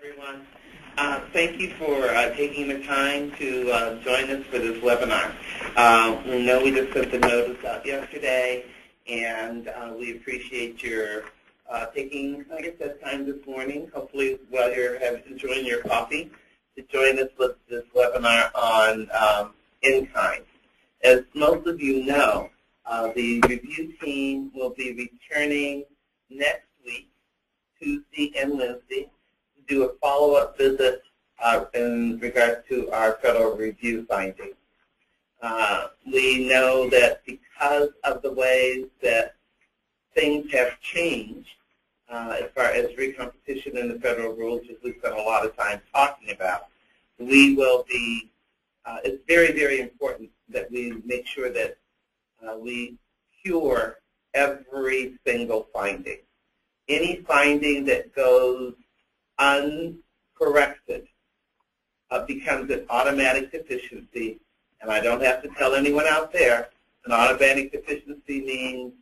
everyone. Thank you for taking the time to join us for this webinar. We know we just sent the notice out yesterday, and we appreciate your taking, like I said, time this morning, hopefully while you're enjoying your coffee, to join us with this webinar on in-kind. As most of you know, the review team will be returning next week, Tuesday and Wednesday, to do a follow-up visit in regards to our federal review findings. We know that because of the ways that things have changed as far as recompetition in the federal rules, which we spent a lot of time talking about, we will be, it's very, very important that we make sure that we cure every single finding. Any finding that goes uncorrected becomes an automatic deficiency, and I don't have to tell anyone out there, an automatic deficiency means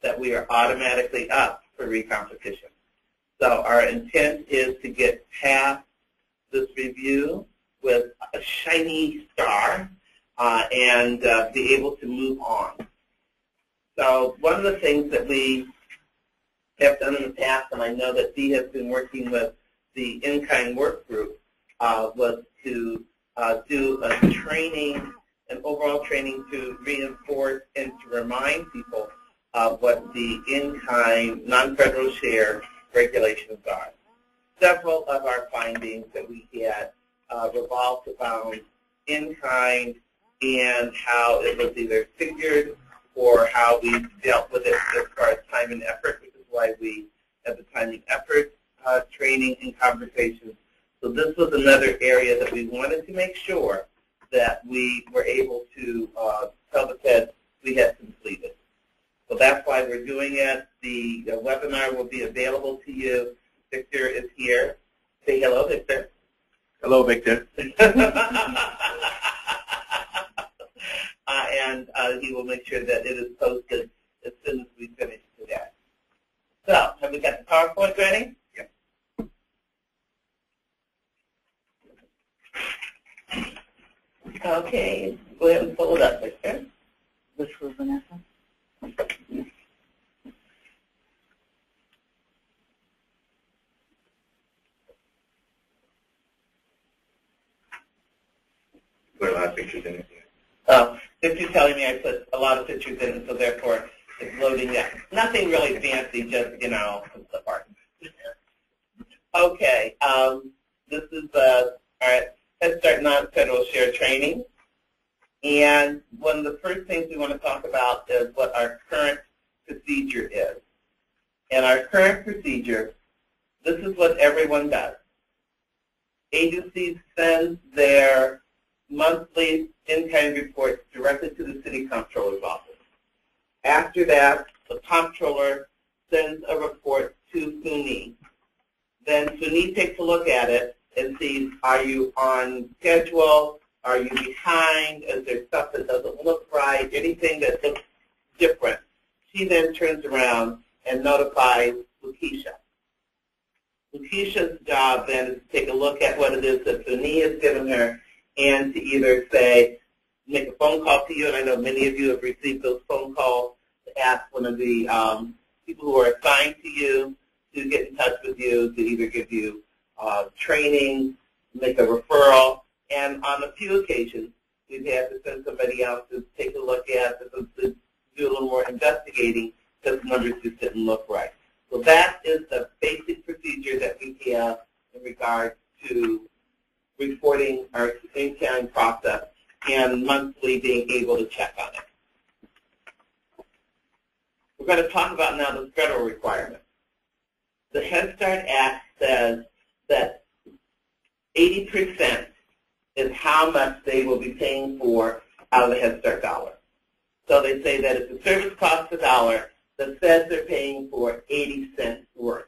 that we are automatically up for recompetition. So our intent is to get past this review with a shiny star and be able to move on. So one of the things that we have done in the past, and I know that Dee has been working with the in-kind work group, was to do a training, an overall training to reinforce and to remind people of what the in-kind non-federal share regulations are. Several of our findings that we had revolved around in-kind and how it was either figured or how we dealt with it as far as time and effort, which is why we have the time and effort training and conversations. So this was another area that we wanted to make sure that we were able to tell the feds we had completed. So that's why we're doing it. The webinar will be available to you. Victor is here. Say hello, Victor. Hello, Victor. And he will make sure that it is posted as soon as we finish today. So, have we got the PowerPoint ready? Yep. Okay, go ahead and pull it up, Victor. Which was Vanessa? Put a lot of pictures in it. Victor's telling me I put a lot of pictures in it, so therefore it's loading up. Nothing really fancy, just, you know, the part. Okay, this is our Head Start non-federal share training. And one of the first things we want to talk about is what our current procedure is. And our current procedure, this is what everyone does. Agencies send their monthly in-kind reports directly to the City Comptroller's office. After that, the Comptroller sends a report to SUNY. Then SUNY takes a look at it and sees, are you on schedule? Are you behind? Is there stuff that doesn't look right? Anything that looks different? She then turns around and notifies Lakeisha. Lakeisha's job then is to take a look at what it is that SUNY has given her and to either say, make a phone call to you, and I know many of you have received those phone calls, to ask one of the people who are assigned to you to get in touch with you, to either give you training, make a referral, and on a few occasions, we've had to send somebody else to take a look at, to do a little more investigating, because the numbers just didn't look right. So that is the basic procedure that we have in regard to reporting our in-kind process and monthly being able to check on it. We're going to talk about now the federal requirements. The Head Start Act says that 80% is how much they will be paying for out of the Head Start dollar. So they say that if the service costs $1, the feds are paying for 80 cents worth.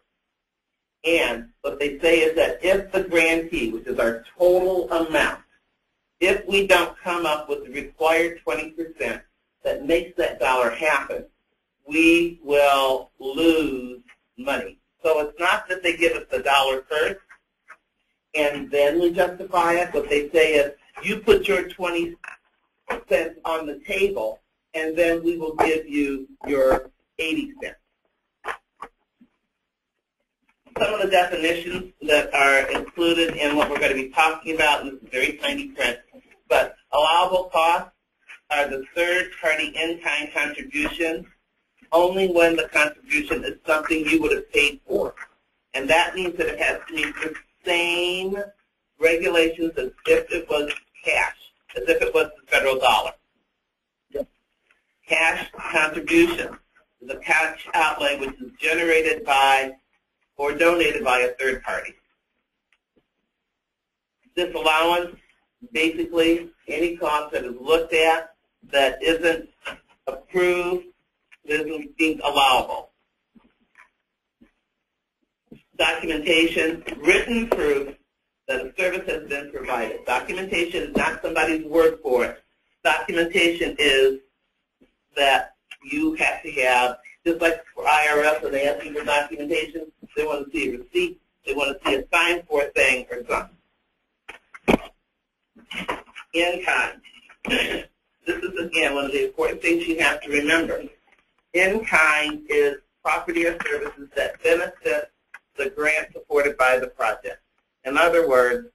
And what they say is that if the grantee, which is our total amount, if we don't come up with the required 20% that makes that dollar happen, we will lose money. So it's not that they give us the dollar first. and then we justify it. What they say is, you put your 20 cents on the table, and then we will give you your 80 cents. Some of the definitions that are included in what we're going to be talking about, and this is very tiny print, but allowable costs are the third-party in-kind contributions only when the contribution is something you would have paid for. And that means that it has to meet the same regulations as if it was cash, as if it was the federal dollar. Cash contribution is a cash outlay which is generated by or donated by a third party. Disallowance, basically any cost that is looked at that isn't approved, isn't deemed allowable. Documentation, written proof that a service has been provided. Documentation is not somebody's word for it. Documentation is that you have to have, just like for IRS when they ask you for documentation, they want to see a receipt, they want to see a sign for a thing or something. In kind. This is, again, one of the important things you have to remember. In kind is property or services that benefit the grant supported by the project. In other words,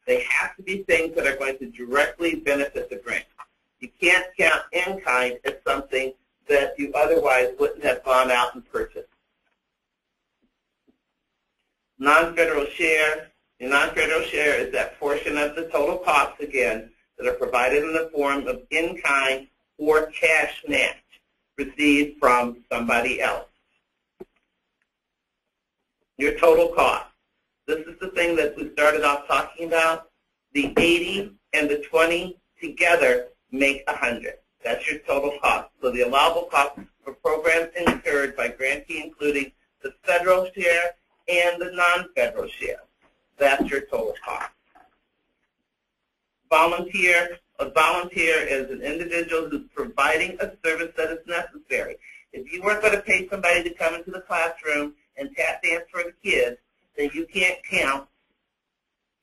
they have to be things that are going to directly benefit the grant. You can't count in kind as something that you otherwise wouldn't have gone out and purchased. Non-federal share. The non-federal share is that portion of the total costs, again, that are provided in the form of in-kind or cash match received from somebody else. Your total cost. This is the thing that we started off talking about. The 80 and the 20 together make 100. That's your total cost. So the allowable cost for programs incurred by grantee, including the federal share and the non-federal share. That's your total cost. Volunteer. A volunteer is an individual who's providing a service that is necessary. If you weren't going to pay somebody to come into the classroom and tap dance for the kids, then you can't count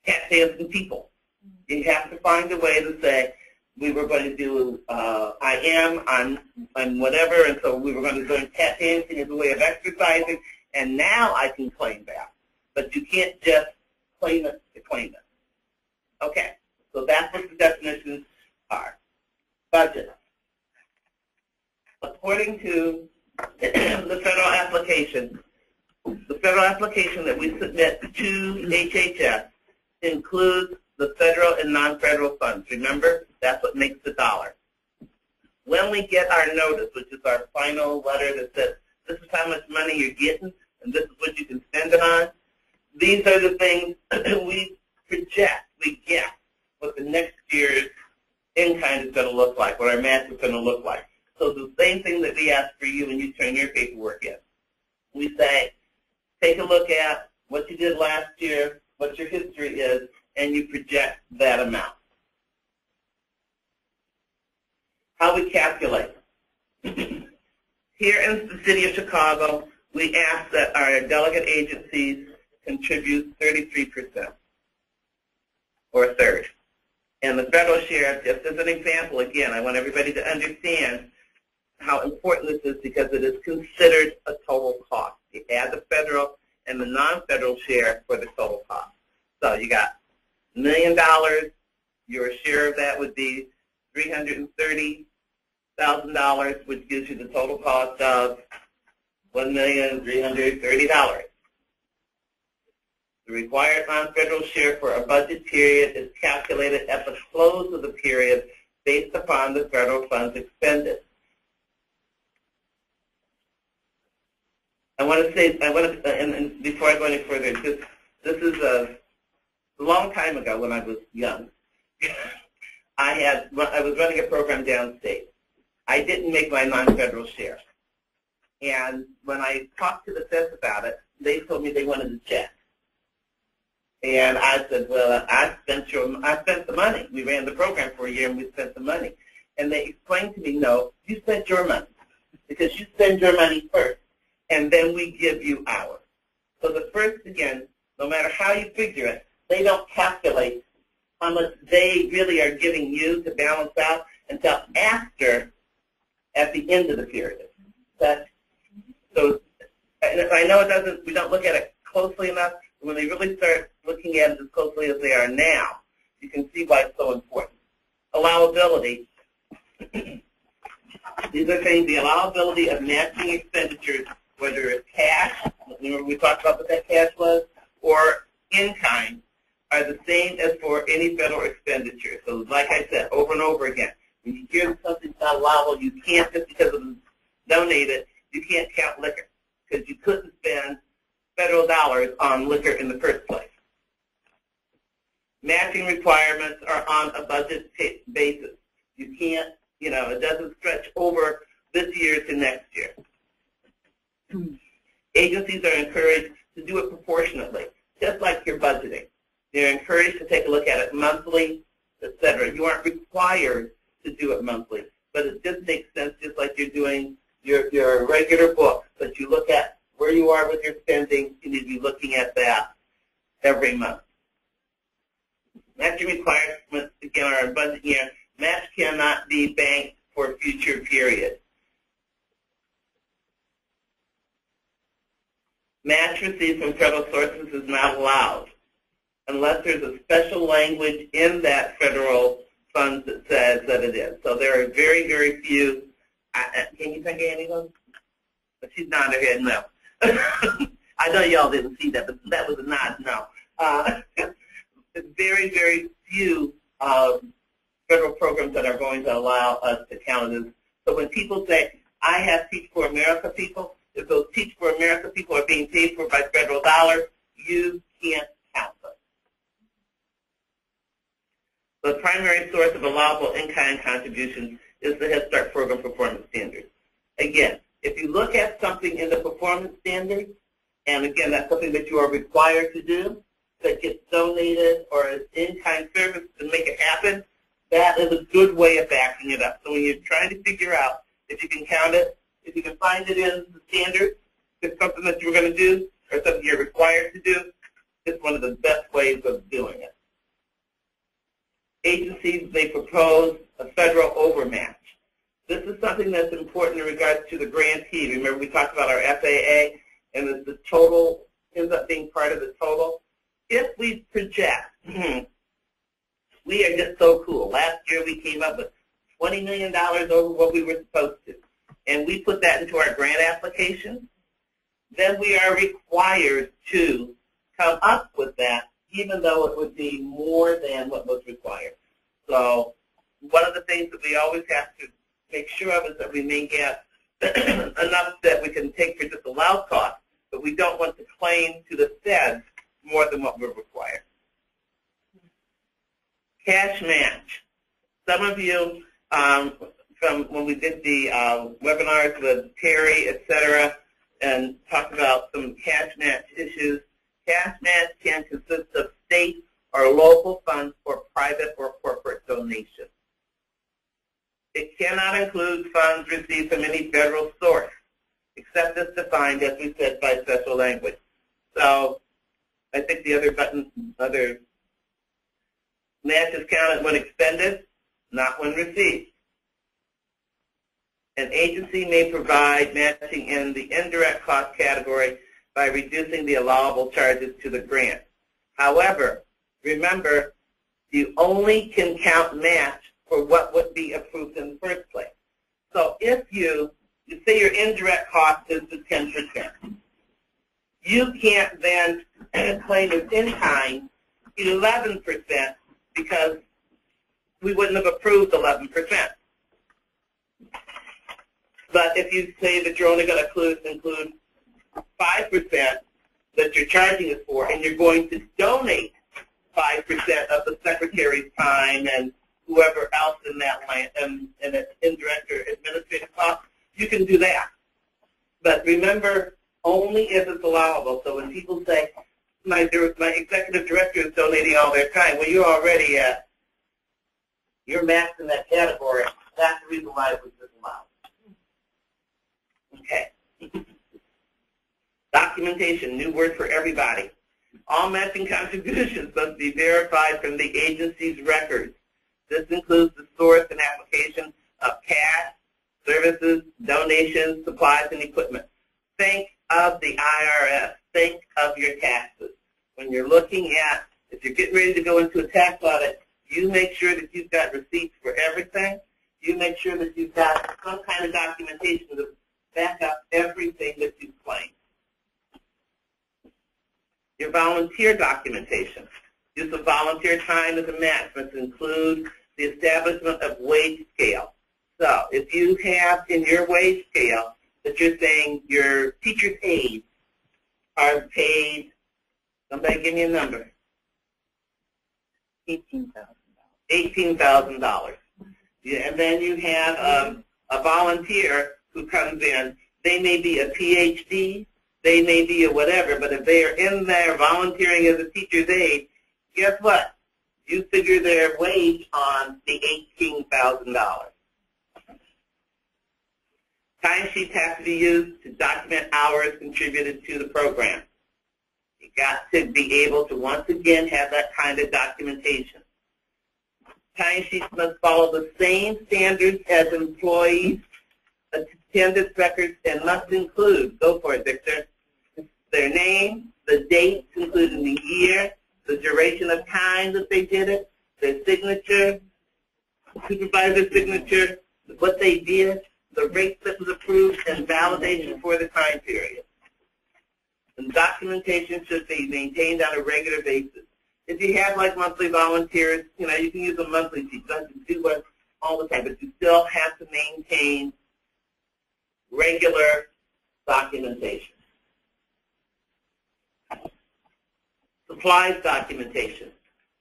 tap dancing people. You have to find a way to say, we were going to do I am on whatever, and so we were going to do tap dancing as a way of exercising, and now I can claim that. But you can't just claim it to claim it. Okay, so that's what the definitions are. Budget. According to the federal application that we submit to HHS includes the federal and non-federal funds. Remember, that's what makes the dollar. When we get our notice, which is our final letter that says, this is how much money you're getting, and this is what you can spend it on, these are the things we project, we guess what the next year's in-kind is going to look like, what our match is going to look like. So the same thing that we ask for you when you turn your paperwork in. We say, take a look at what you did last year, what your history is, and you project that amount. How we calculate. Here in the city of Chicago, we ask that our delegate agencies contribute 33%, or a third. And the federal share, just as an example, again, I want everybody to understand how important this is because it is considered a total cost. You add the federal and the non-federal share for the total cost. So you got $1 million, your share of that would be $330,000, which gives you the total cost of $1,330,000. The required non-federal share for a budget period is calculated at the close of the period based upon the federal funds expended. I want to say, and before I go any further, this is a long time ago when I was young. I was running a program downstate. I didn't make my non-federal share. And when I talked to the feds about it, they told me they wanted a check. And I said, well, I spent the money. We ran the program for a year and we spent the money. And they explained to me, no, you spent your money because you spend your money first, and then we give you ours. So the first, again, no matter how you figure it, they don't calculate how much they really are giving you to balance out until after, at the end of the period. So I know it doesn't, we don't look at it closely enough. When they really start looking at it as closely as they are now, you can see why it's so important. Allowability. These are things, the allowability of matching expenditures, whether it's cash, remember we talked about what that cash was, or in-kind, are the same as for any federal expenditure. So like I said, over and over again, when you hear something's not allowable, you can't, just because it was donated, you can't count liquor, because you couldn't spend federal dollars on liquor in the first place. Matching requirements are on a budget basis. You can't, it doesn't stretch over this year to next year. Agencies are encouraged to do it proportionately, just like your budgeting. They're encouraged to take a look at it monthly, etc. You aren't required to do it monthly, but it just makes sense, just like you're doing your regular books, that you look at where you are with your spending. You need to be looking at that every month. Matching requirements, again, are in budget year. Match cannot be banked for future periods. Match received from federal sources is not allowed unless there's a special language in that federal funds that says that it is. So there are very, very few. Can you think of anyone? But she's nodding her head no. I know y'all didn't see that, but that was a nod no. There's very, very few federal programs that are going to allow us to count it. So when people say, I have Teach for America people, if those Teach for America people are being paid for by federal dollars, you can't count them. The primary source of allowable in-kind contributions is the Head Start program performance standards. Again, if you look at something in the performance standards, and again, that's something that you are required to do, that gets donated or is in-kind service to make it happen, that is a good way of backing it up. So when you're trying to figure out if you can count it, if you can find it in the standards, if it's something that you're going to do or something you're required to do, it's one of the best ways of doing it. Agencies may propose a federal overmatch. This is something that's important in regards to the grantee. Remember we talked about our FAA, and the total ends up being part of the total. If we project, we are just so cool. Last year we came up with $20 million over what we were supposed to, and we put that into our grant application, then we are required to come up with that, even though it would be more than what was required. So one of the things that we always have to make sure of is that we may get enough that we can take for disallowed costs, but we don't want to claim to the feds more than what we're required. Cash match. Some of you, from when we did the webinars with Terry, et cetera, and talked about some cash match issues, cash match can consist of state or local funds for private or corporate donations. It cannot include funds received from any federal source, except as defined, as we said, by special language. So I think the other match is counted when expended, not when received. An agency may provide matching in the indirect cost category by reducing the allowable charges to the grant. However, remember, you only can count match for what would be approved in the first place. So if you say your indirect cost is the 10%, you can't then claim as in-kind 11% because we wouldn't have approved 11%. But if you say that you're only going to include 5% that you're charging us for, and you're going to donate 5% of the secretary's time and whoever else in that line, and it's indirect or administrative costs, you can do that. But remember, only if it's allowable. So when people say, my executive director is donating all their time, well, you're already you're maxed in that category. That's the reason why it was disallowed. Okay. Documentation, new word for everybody. All matching contributions must be verified from the agency's records. This includes the source and application of cash, services, donations, supplies, and equipment. Think of the IRS. Think of your taxes. When you're looking at, if you're getting ready to go into a tax audit, you make sure that you've got receipts for everything. You make sure that you've got some kind of documentation to back up everything that you claim. Your volunteer documentation. Use of volunteer time as a match must include the establishment of wage scale. So if you have in your wage scale that you're saying your teacher's aides are paid, somebody give me a number. $18,000. $18,000. Yeah, and then you have a volunteer who comes in. They may be a PhD, they may be a whatever, but if they are in there volunteering as a teacher's aide, guess what? You figure their wage on the $18,000. Timesheets have to be used to document hours contributed to the program. You got to be able to once again have that kind of documentation. Timesheets must follow the same standards as employees' attendance records and must include, go for it, Victor, their name, the dates, including the year, the duration of time that they did it, their signature, supervisor's signature, what they did, the rate that was approved, and validation for the time period. And documentation should be maintained on a regular basis. If you have like monthly volunteers, you can use a monthly sheet. You don't have to do it all the time, but you still have to maintain regular documentation. Supplies documentation.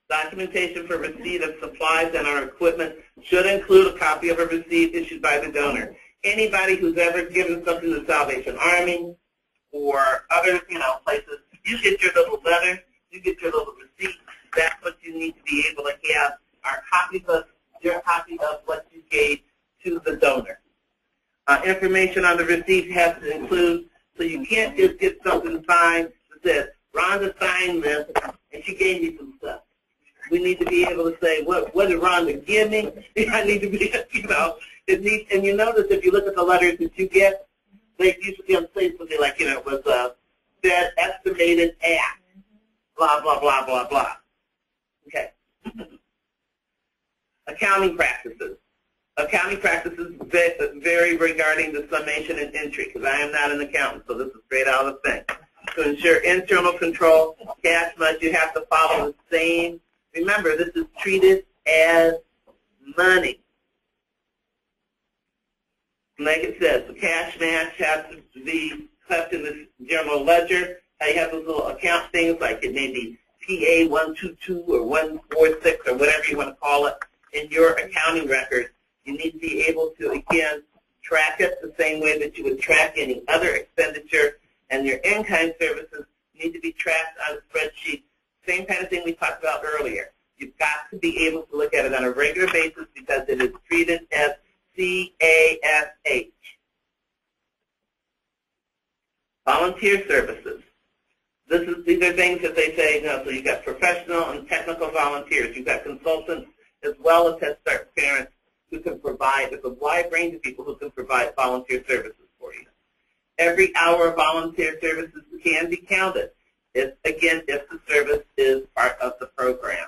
Documentation for receipt of supplies and our equipment should include a copy of a receipt issued by the donor. Anybody who's ever given something to the Salvation Army or other, places, you get your little letter, you get your little receipt. That's what you need to be able to have, our copies of your copy of what you gave to the donor. Information on the receipt has to include, so you can't just get something signed that says, Rhonda signed this, and she gave me some stuff. We need to be able to say, what did Rhonda give me? I need to be, it needs, and you notice if you look at the letters that you get, they usually say something like, it was said estimated at, blah, blah, blah, blah, blah. Okay. Accounting practices. Accounting practices vary regarding the summation and entry, because I am not an accountant, so this is straight out of the thing. To ensure internal control, cash must, you have to follow the same. Remember, this is treated as money. Like it says, the cash match has to be kept in the general ledger. You have those little account things, like it may be PA 122 or 146 or whatever you want to call it in your accounting records. You need to be able to, again, track it the same way that you would track any other expenditure, and your in-kind services need to be tracked on a spreadsheet. Same kind of thing we talked about earlier. You've got to be able to look at it on a regular basis because it is treated as CASH. Volunteer services. These are things that they say, so you've got professional and technical volunteers. You've got consultants as well as Head Start parents who can provide, there's a wide range of people who can provide volunteer services for you. Every hour of volunteer services can be counted, if the service is part of the program.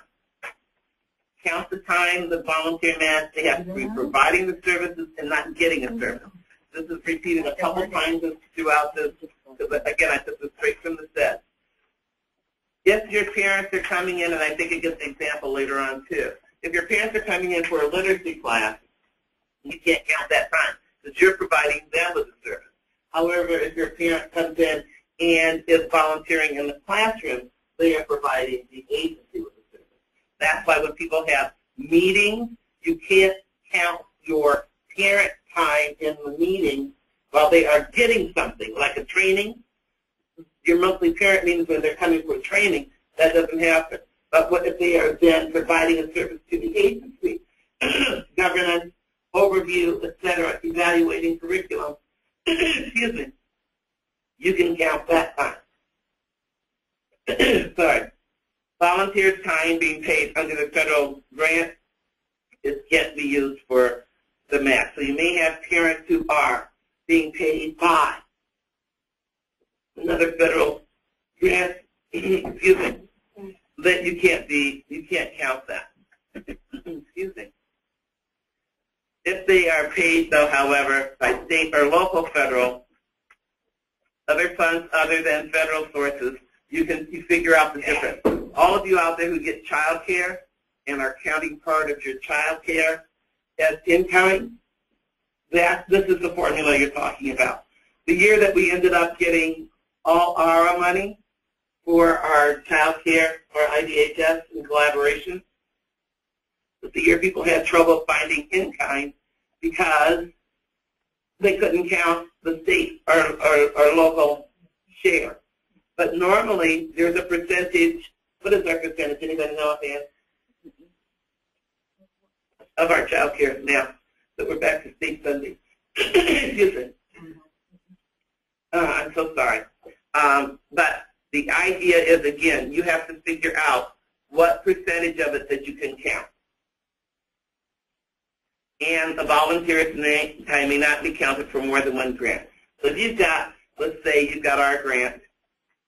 Count the time the volunteer match, they have to be providing the services and not getting a service. This is repeated a couple times throughout this, because again, I took this straight from the set. If your parents are coming in, and I think it gives an example later on too, if your parents are coming in for a literacy class, you can't count that time because you're providing them with a service. However, if your parent comes in and is volunteering in the classroom, they are providing the agency with a service. That's why when people have meetings, you can't count your parent time in the meeting while they are getting something, like a training. Your monthly parent meetings when they're coming for training, that doesn't happen. But what if they are then providing a service to the agency, governance, overview, etc., evaluating curriculum, excuse me, you can count that time. sorry, volunteer time being paid under the federal grant can't be used for the match. So you may have parents who are being paid by another federal grant, excuse me, that you can't count that. Excuse me. If they are paid, though, however, by state or local federal, other funds other than federal sources, you figure out the difference. All of you out there who get child care and are counting part of your child care as income, this is the formula you're talking about. The year that we ended up getting all our money for our child care or IDHS in collaboration was the year people had trouble finding in-kind because they couldn't count the state or local share. But normally there's a percentage. What is our percentage? Anybody know offhand? Of our child care now that we're back to state funding. Excuse me. I'm so sorry. But the idea is, again, you have to figure out what percentage of it that you can count. And a volunteer time may not be counted for more than one grant. So if you've got, let's say you've got our grant,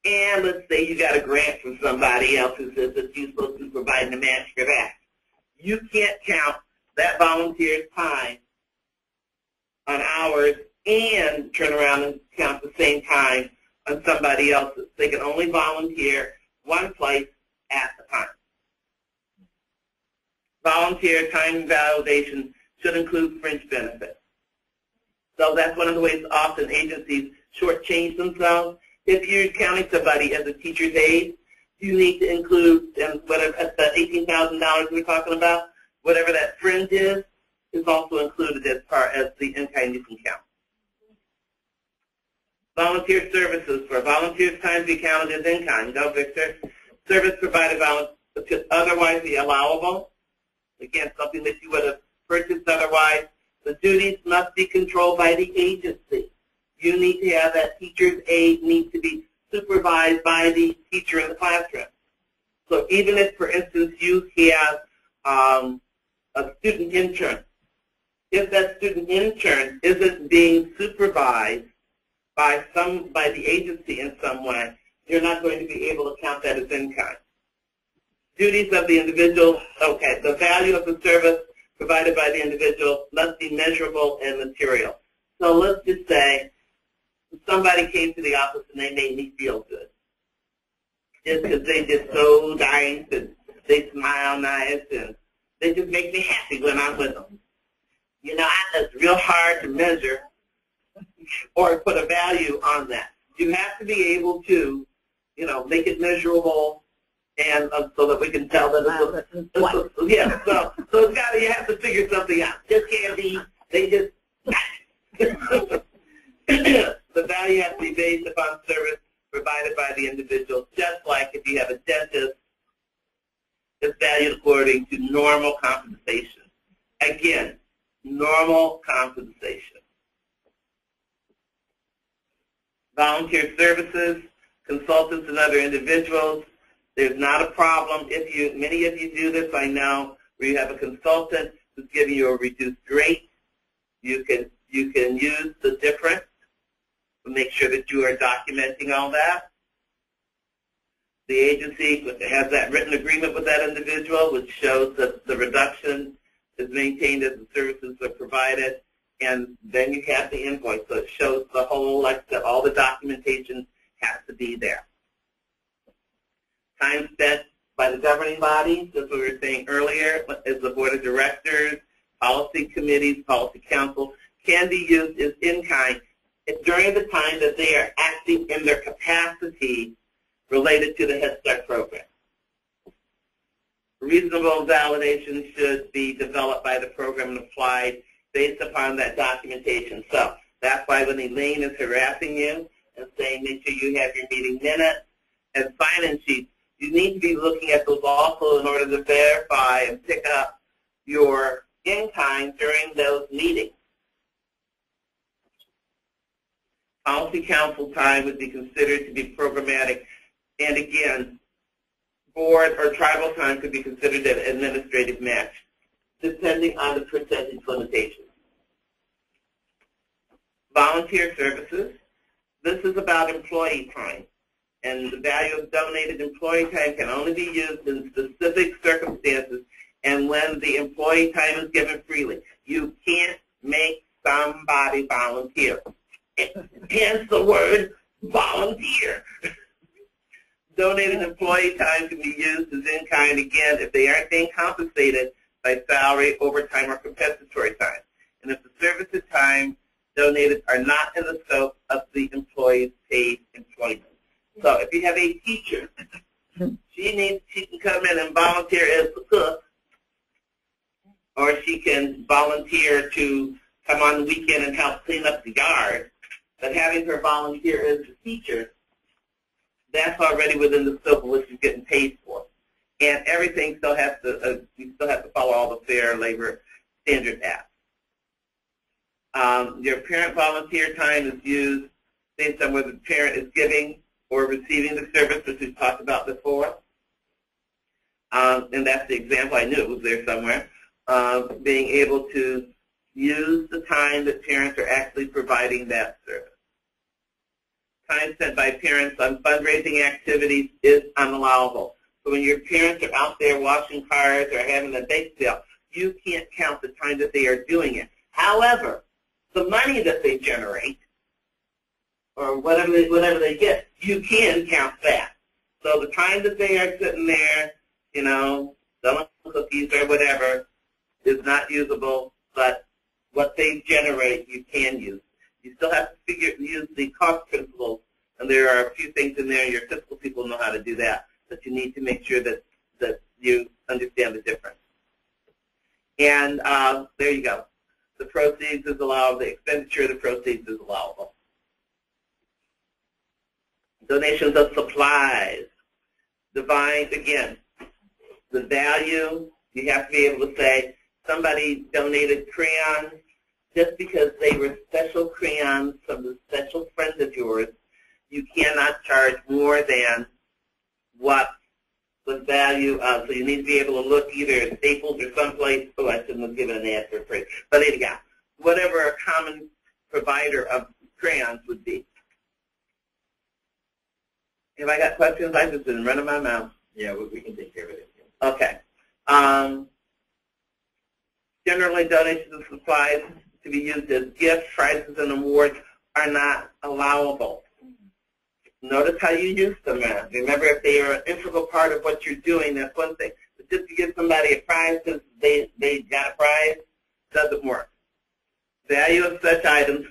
and let's say you got a grant from somebody else who says that you're supposed to be providing a match for that. You can't count that volunteer's time on hours and turn around and count the same time on somebody else's. They can only volunteer one place at a time. Volunteer time validation should include fringe benefits. So that's one of the ways often agencies shortchange themselves. If you're counting somebody as a teacher's aide, you need to include, and whatever the $18,000 we're talking about, whatever that fringe is also included as part as the in-kind you can count. Volunteer services for volunteers' time to be counted as in-kind. Go, Victor. Service provided could otherwise be allowable. Again, something that you would have purchased otherwise. The duties must be controlled by the agency. You need to have that teacher's aide need to be supervised by the teacher in the classroom. So even if, for instance, you have a student intern, if that student intern isn't being supervised by the agency in some way, you're not going to be able to count that as in-kind. Duties of the individual, okay, the value of the service provided by the individual must be measurable and material. So let's just say somebody came to the office and they made me feel good. Just because they just so nice and they smile nice and they just make me happy when I'm with them. You know, it's real hard to measure or put a value on that. You have to be able to, you know, make it measurable and so that we can tell that it's yeah. So it's got you have to figure something out. Just can't be. They just. The value has to be based upon service provided by the individual. Just like if you have a dentist, it's valued according to normal compensation. Again, normal compensation. Volunteer services, consultants and other individuals. There's not a problem if you, many of you do this, I know, where you have a consultant who's giving you a reduced rate. You can use the difference to make sure that you are documenting all that. The agency has that written agreement with that individual, which shows that the reduction is maintained as the services are provided, and then you have the invoice. So it shows the whole, like all the documentation has to be there. Time spent by the governing bodies, as we were saying earlier, is the board of directors, policy committees, policy council, can be used as in-kind during the time that they are acting in their capacity related to the Head Start program. Reasonable validation should be developed by the program and applied based upon that documentation. So that's why when Elaine is harassing you and saying make sure you have your meeting minutes and sign-in sheets, you need to be looking at those also in order to verify and pick up your in-kind during those meetings. Policy council time would be considered to be programmatic And again, board or tribal time could be considered an administrative match, depending on the percentage limitation. Volunteer services. This is about employee time. And the value of donated employee time can only be used in specific circumstances and when the employee time is given freely. You can't make somebody volunteer. Hence the word volunteer. Donated employee time can be used as in-kind, again, if they aren't being compensated by salary, overtime, or compensatory time. And if the services time donated are not in the scope of the employee's paid employment. So if you have a teacher, she can come in and volunteer as the cook, or she can volunteer to come on the weekend and help clean up the yard. But having her volunteer as the teacher, that's already within the scope of what she's getting paid for. And everything still has to, you still have to follow all the Fair Labor Standards Act. Your parent volunteer time is used based on whether the parent is giving or receiving the service, which we've talked about before. And that's the example. I knew it was there somewhere. Being able to use the time that parents are actually providing that service. Time spent by parents on fundraising activities is unallowable. So when your parents are out there washing cars or having a bake sale, you can't count the time that they are doing it. However, the money that they generate, or whatever they get, you can count that. So the time that they are sitting there, you know, selling cookies or whatever, is not usable, but what they generate, you can use. You still have to use the cost principles, and there are a few things in there. Your fiscal people know how to do that, but you need to make sure that you understand the difference. And there you go. The proceeds is allowable. The expenditure of the proceeds is allowable. Donations of supplies. Define, again, the value. You have to be able to say, somebody donated crayons just because they were special crayons from the special friend of yours. You cannot charge more than what the value of. So you need to be able to look either at Staples or someplace. Oh, I shouldn't have given an answer for it. But anyhow, whatever a common provider of crayons would be. Have I got questions? I've just been running my mouth. Yeah, we can take care of it. Okay. Generally, donations of supplies to be used as gifts, prizes, and awards are not allowable. Notice how you use them. Remember, if they are an integral part of what you're doing, that's one thing. But just to give somebody a prize because they got a prize doesn't work. Value of such items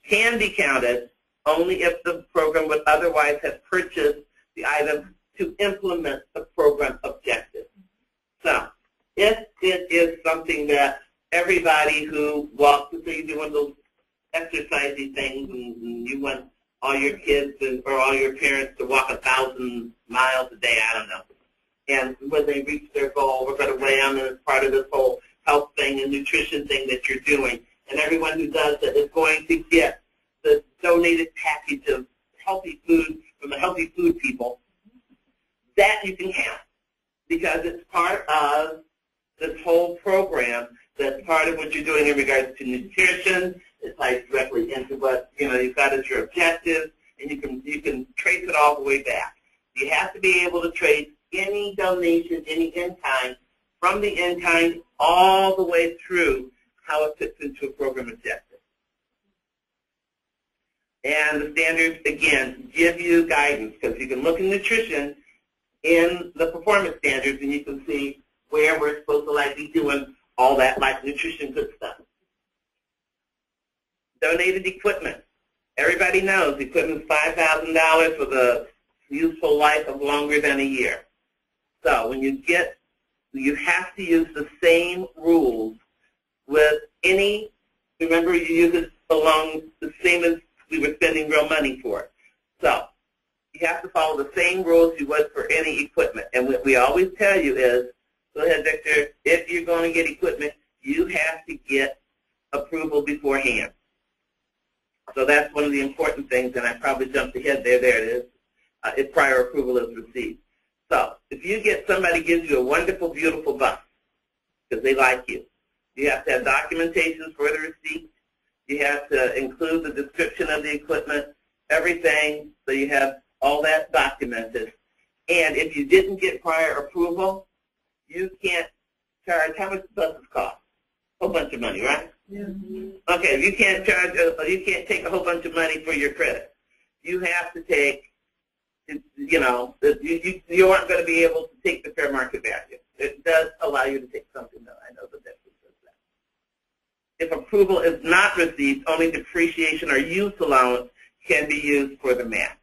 can be counted only if the program would otherwise have purchased the items to implement the program objective. So, if it is something that everybody who walks, so you do one of those exercising things and you want all your kids or all your parents to walk 1,000 miles a day, I don't know. And when they reach their goal, we're going to weigh them as part of this whole health thing and nutrition thing that you're doing. And everyone who does it is going to get the donated package of healthy food from the healthy food people. That you can count because it's part of this whole program. That's part of what you're doing in regards to nutrition. It ties directly into what you've got as your objective, and you can trace it all the way back. You have to be able to trace any donation, any in-kind, from the in-kind all the way through how it fits into a program objective. And the standards, again, give you guidance because you can look in nutrition in the performance standards, and you can see where we're supposed to like be doing all that like nutrition good stuff. Donated equipment. Everybody knows equipment is $5,000 with a useful life of longer than a year. So when you have to use the same rules with any, remember you use it along the same as we were spending real money for it. So you have to follow the same rules you would for any equipment. And what we always tell you is, go ahead, Victor, if you're going to get equipment, you have to get approval beforehand. So that's one of the important things, and I probably jumped ahead there. There it is. if prior approval is received. So if you get somebody gives you a wonderful, beautiful bus because they like you, you have to have documentation for the receipt. You have to include the description of the equipment, everything, so you have all that documented. And if you didn't get prior approval, you can't charge, how much buses cost? A whole bunch of money, right? Yeah. Okay, you can't charge, you can't take a whole bunch of money for your credit. You have to take, you know, you aren't going to be able to take the fair market value. It does allow you to take something, though. I know that that says that. If approval is not received, only depreciation or use allowance can be used for the match.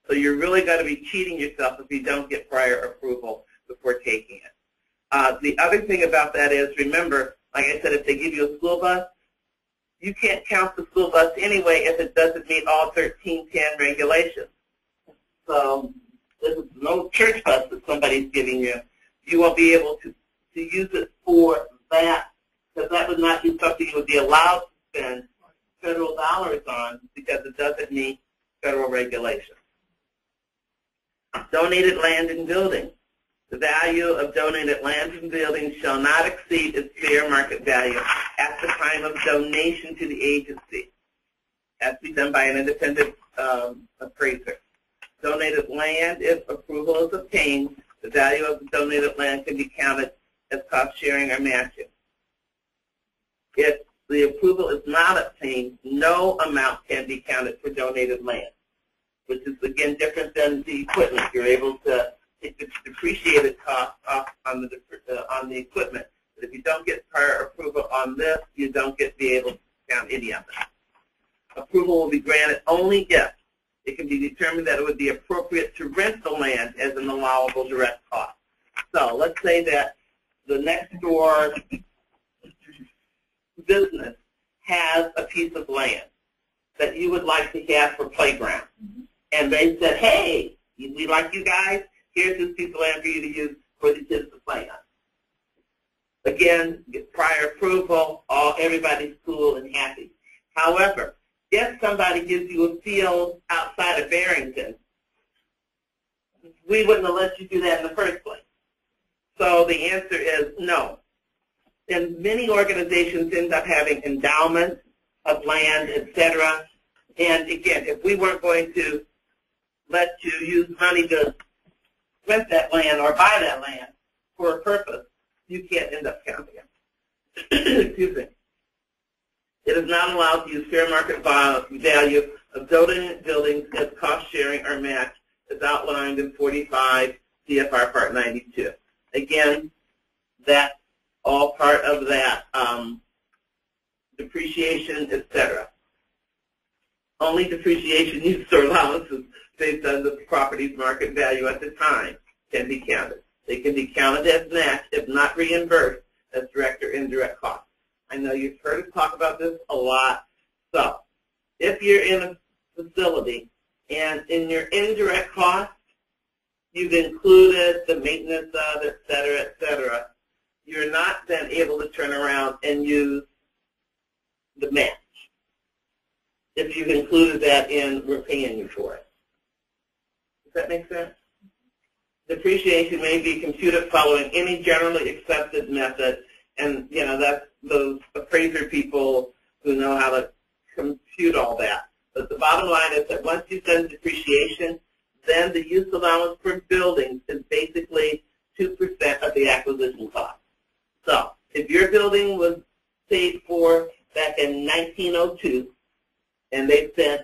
So you're really going to be cheating yourself if you don't get prior approval before taking it. The other thing about that is, remember, like I said, if they give you a school bus, you can't count the school bus anyway if it doesn't meet all 1310 regulations. So this is no church bus that somebody's giving you. You won't be able to use it for that, because that would not be something you would be allowed to spend federal dollars on because it doesn't meet federal regulations. Donated land and buildings. The value of donated land and buildings shall not exceed its fair market value at the time of donation to the agency. Has to be done by an independent appraiser. Donated land, if approval is obtained, the value of the donated land can be counted as cost sharing or matching. If the approval is not obtained, no amount can be counted for donated land, which is again different than the equipment. You're able to take the depreciated cost off on the equipment. But if you don't get prior approval on this, you don't get to be able to count any of it. Approval will be granted only if it can be determined that it would be appropriate to rent the land as an allowable direct cost. So let's say that the next door business has a piece of land that you would like to have for playground. And they said, hey, we like you guys. Here's this piece of land for you to use for the kids to play on. Again, get prior approval, everybody's cool and happy. However, if somebody gives you a field outside of Barrington, we wouldn't have let you do that in the first place. So the answer is no. And many organizations end up having endowments of land, etc. And again, if we weren't going to let you use money to rent that land or buy that land for a purpose, you can't end up counting it. Excuse me. It is not allowed to use fair market value of donated buildings as cost sharing or match as outlined in 45 CFR Part 92. Again, that's all part of that depreciation, etc. Only depreciation, use, or allowances based on the property's market value at the time can be counted. They can be counted as match if not reimbursed as direct or indirect costs. I know you've heard us talk about this a lot. So if you're in a facility and in your indirect costs, you've included the maintenance of, et cetera, you're not then able to turn around and use the match if you've included that in we're paying you for it. Does that make sense? Depreciation may be computed following any generally accepted method, and you know that's those appraiser people who know how to compute all that. But the bottom line is that once you send depreciation, then the use allowance for buildings is basically 2% of the acquisition cost. So if your building was paid for back in 1902, and they spent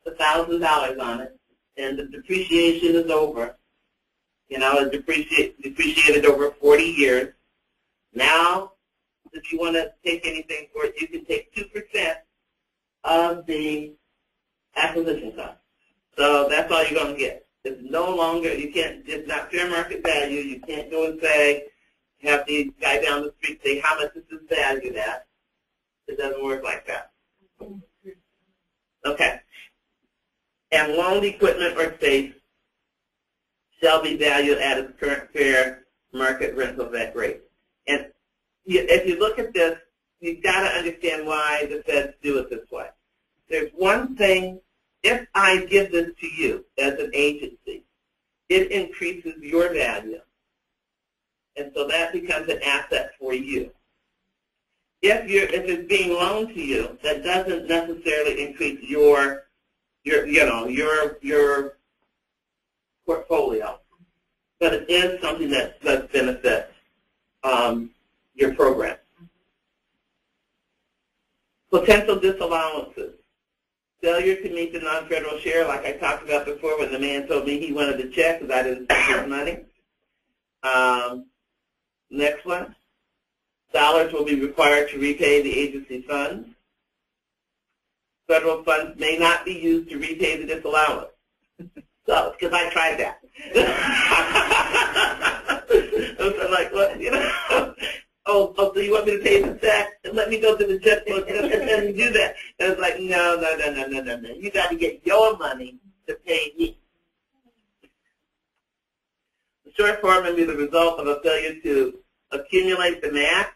$1,000 on it, and the depreciation is over, you know, it's depreciated over 40 years. Now, if you want to take anything for it, you can take 2% of the acquisition cost. So that's all you're going to get. It's no longer, you can't, it's not fair market value. You can't go and say, have the guy down the street say, how much is this valued at? It doesn't work like that. Okay. And loaned equipment or space shall be valued at its current fair market rental rate. And if you look at this, you've got to understand why the feds do it this way. There's one thing, if I give this to you as an agency, it increases your value. And so that becomes an asset for you. If it's being loaned to you, that doesn't necessarily increase your portfolio, but it is something that does benefit your program. Potential disallowances. Failure to meet the non-federal share, like I talked about before when the man told me he wanted a check because I didn't spend his money. Next one. Dollars will be required to repay the agency funds. Federal funds may not be used to repay the disallowance. So, because I tried that. I'm like, what, you know? Oh, so you want me to pay the check and let me go to the checkbook and do that? And it's like, no. You got to get your money to pay me. The short form may be the result of a failure to accumulate the match,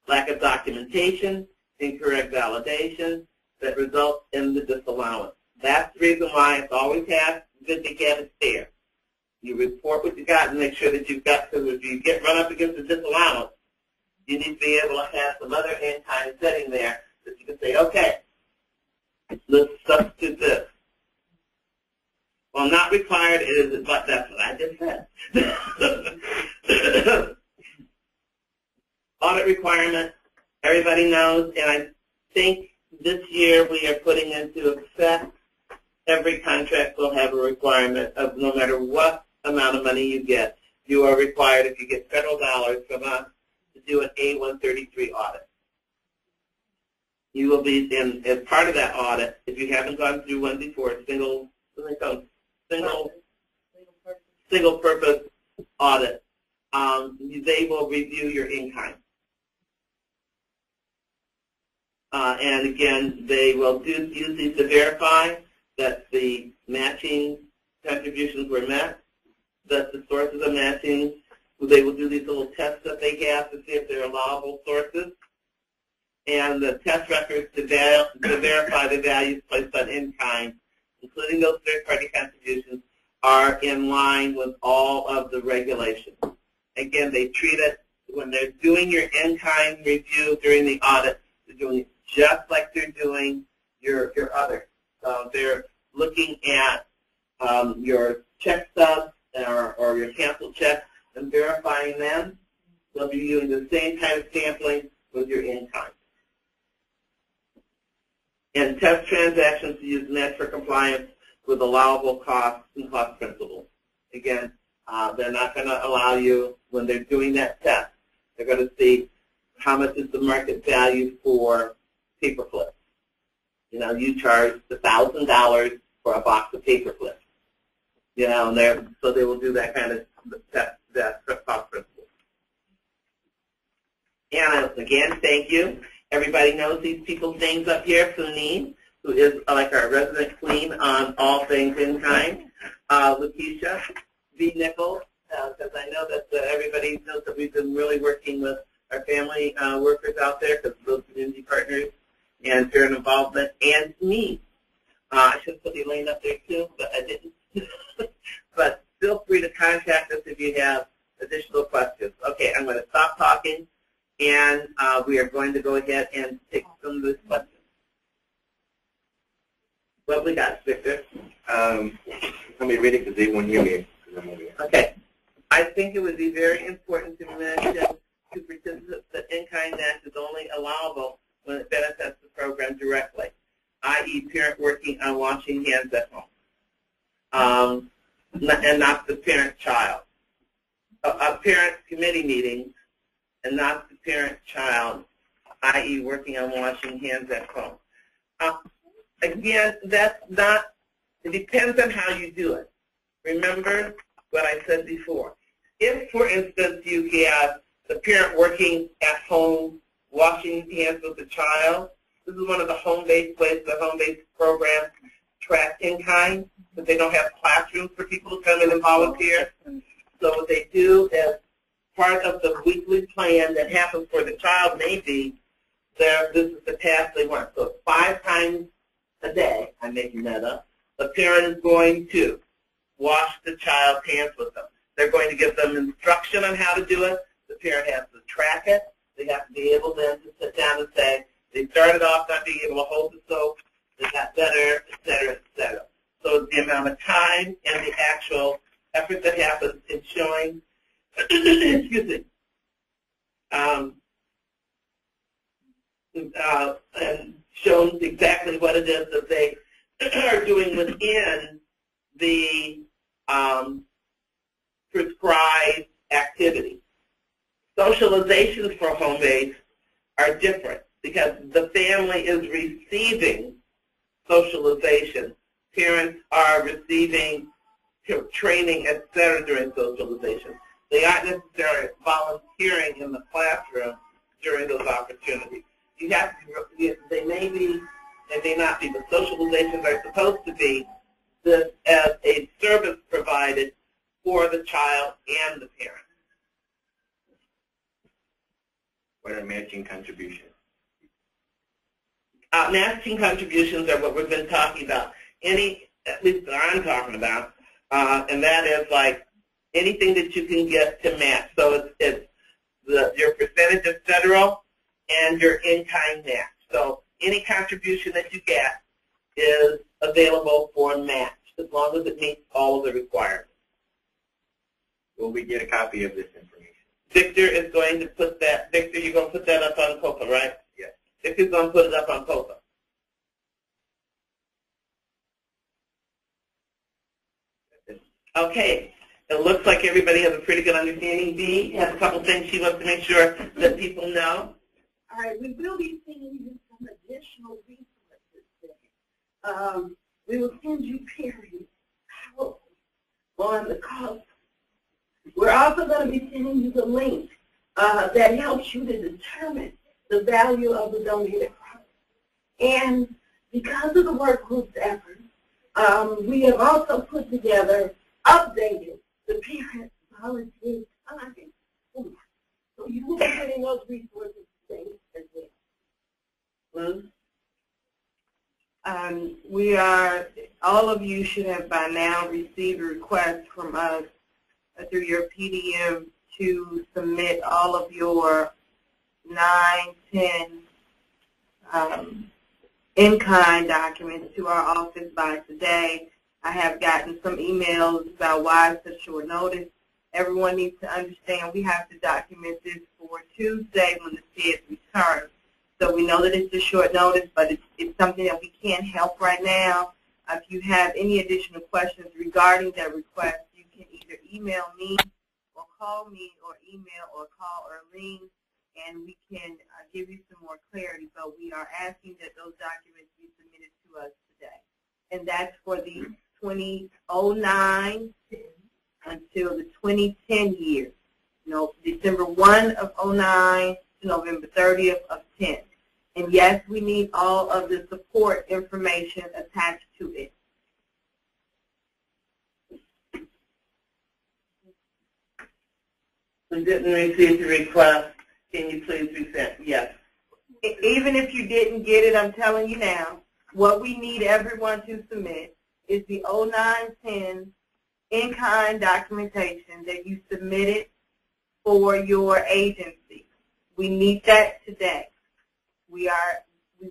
lack of documentation, incorrect validation that results in the disallowance. That's the reason why it's always good to get it there. You report what you got and make sure that you've got, because if you get run up against the disallowance, you need to be able to have some other in-kind setting there that you can say, okay, let's substitute this. Well, not required is, but that's what I just said. Audit requirement, everybody knows, and I think this year we are putting into effect every contract will have a requirement of no matter what amount of money you get, you are required, if you get federal dollars from us, to do an A-133 audit. You will be, as part of that audit, if you haven't gone through one before, single purpose audit, they will review your in-kind. And again, they will use these to verify that the matching contributions were met, that the sources of matching, they will do these little tests that they have to see if they're allowable sources, and the test records to verify the values placed on in-kind, including those third-party contributions, are in line with all of the regulations. Again, they treat it, when they're doing your in-kind review during the audit, they're doing it just like they're doing your other. They're looking at your check stubs or your canceled checks and verifying them. They'll be using the same kind of sampling with your in-kind. And test transactions to use net for compliance with allowable costs and cost principles. Again, they're not going to allow you, when they're doing that test, they're going to see how much is the market value for paper clips. You know, you charge $1,000 for a box of paper clips. You know, and so they will do that kind of test, that cost principle. And again, thank you. Everybody knows these people's names up here. Suneen, who is like our resident queen on all things in-kind. Lakeisha, V. Nichols, because I know that everybody knows that we've been really working with our family workers out there, because those community partners and parent involvement, and me. I should have put Elaine up there too, but I didn't. But feel free to contact us if you have additional questions. Okay, I'm going to stop talking, and we are going to go ahead and take some of these questions. What we got, Victor? Let me read it because they won't hear me. Okay. I think it would be very important to mention to participants that in-kind match is only allowable when it benefits the program directly, i.e. parent working on washing hands at home, and not the parent-child. A parent committee meeting and not the parent-child, i.e. working on washing hands at home. Again, that's not, it depends on how you do it. Remember what I said before. If, for instance, you have the parent working at home, washing hands with the child, this is one of the home-based places, the home-based programs track in-kind, but they don't have classrooms for people to come in and volunteer. So what they do is part of the weekly plan that happens for the child may be this is the task they want. So 5 times a day, I'm making that up, the parent is going to wash the child's hands with them. They're going to give them instruction on how to do it. The parent has to track it. They have to be able then to sit down and say, they started off not being able to hold the soap, they got better, et cetera, et cetera. So the amount of time and the actual effort that happens in showing, excuse me, and shown exactly what it is that they are doing within the prescribed activity. Socializations for home base are different because the family is receiving socialization. Parents are receiving training, etc. during socialization. They aren't necessarily volunteering in the classroom during those opportunities. You have to, they may be, they may not be, but socializations are supposed to be this as a service provided for the child and the parent. What are matching contributions? Matching contributions are what we've been talking about. At least that I'm talking about, and that is like anything that you can get to match. So it's your percentage of federal and your in-kind match. So any contribution that you get is available for match as long as it meets all of the requirements. Will we get a copy of this information? Victor is going to put that, Victor, you're going to put that up on COPA, right? Yes. Victor's going to put it up on COPA. Okay. It looks like everybody has a pretty good understanding. Dee has a couple things she wants to make sure that people know. All right, we will be sending you some additional resources. We will send you periods on the cost. We're also going to be sending you the link that helps you to determine the value of the donated product. And because of the work group's efforts, we have also put together, updated the parent volunteer time. So you will be getting those resources today as well. All of you should have by now received a request from us through your PDM to submit all of your 9-10 in-kind documents to our office by today. I have gotten some emails about why it's such short notice. Everyone needs to understand we have to document this for Tuesday when the kids return. So we know that it's a short notice, but it's something that we can't help right now. If you have any additional questions regarding that request, you can either email me or call me or email or call Erlene, and we can give you some more clarity. But we are asking that those documents be submitted to us today. And that's for the 2009 until the 2010 year. December 1 of 09 to November 30th of 10. And yes, we need all of the support information attached to it. We didn't receive the request. Can you please resend? Yes. Even if you didn't get it, I'm telling you now, what we need everyone to submit is the 09-10 in-kind documentation that you submitted for your agency. We need that today. We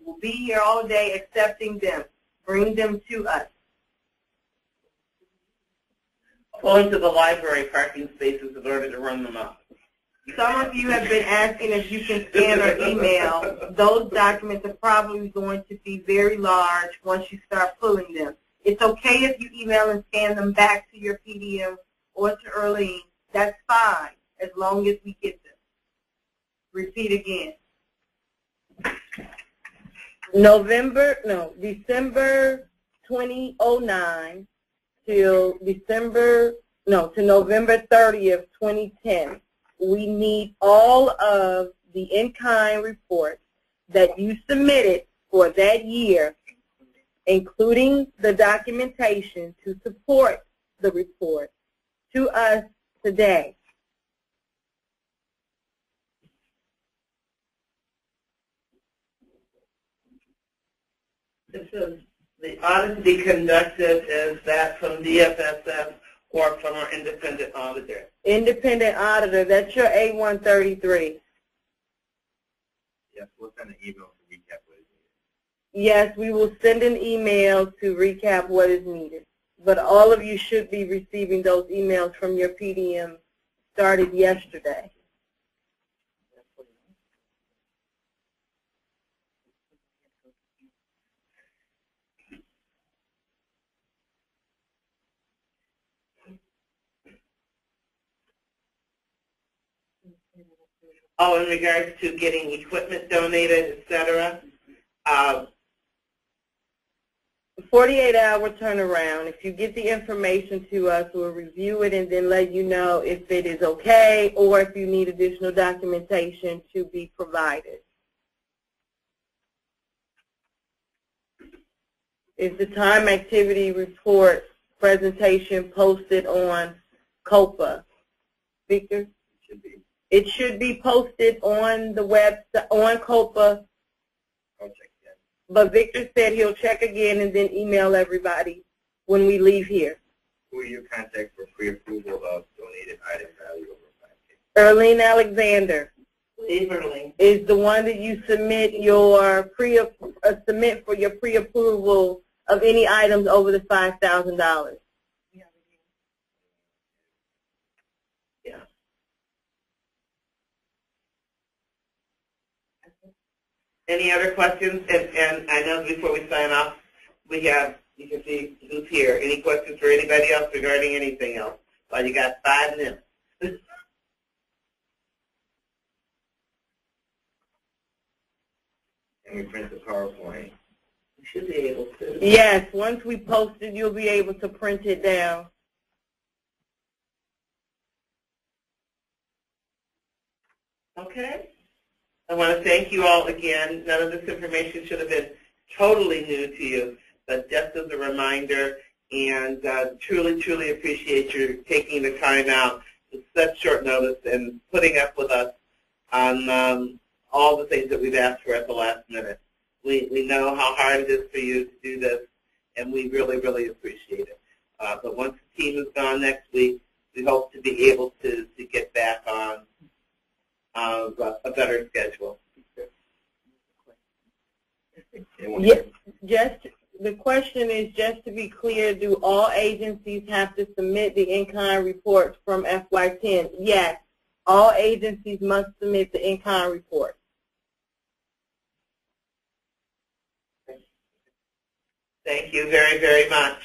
will be here all day accepting them. Bring them to us. Going to the library parking spaces in order to run them up. Some of you have been asking if you can scan or email. Those documents are probably going to be very large once you start pulling them. It's okay if you email and scan them back to your PDM or to Erlene. That's fine, as long as we get them. Repeat again. December 2009 to November 30th, 2010. We need all of the in-kind reports that you submitted for that year, including the documentation to support the report, to us today. This is The audit to be conducted, is that from DFSS or from our independent auditor? Independent auditor, that's your A133. Yes, we'll send an email to recap what is needed. Yes, we will send an email to recap what is needed. But all of you should be receiving those emails from your PDM started yesterday. Oh, in regards to getting equipment donated, et cetera. 48-hour turnaround. If you get the information to us, we'll review it and then let you know if it is okay or if you need additional documentation to be provided. Is the time activity report presentation posted on COPA? Victor? It should be posted on the website, on COPA. I'll check that. But Victor said he'll check again and then email everybody when we leave here. Who are your contacts for pre-approval of donated item value over 5K? Erlene Alexander Early. is the one that you submit your submit for your pre-approval of any items over the $5,000. Any other questions? And I know before we sign off, we have, you can see who's here. Any questions for anybody else regarding anything else? Well, you got 5 minutes. And we print the PowerPoint. You should be able to. Yes, once we post it, you'll be able to print it down. Okay. I want to thank you all again. None of this information should have been totally new to you, but just as a reminder, and truly, truly appreciate your taking the time out with such short notice and putting up with us on all the things that we've asked for at the last minute. We know how hard it is for you to do this, and we really, really appreciate it. But once the team is gone next week, we hope to be able to get back on a better schedule. Yes, the question is, just to be clear, do all agencies have to submit the in-kind reports from FY10? Yes, all agencies must submit the in-kind report. Thank you very, very much.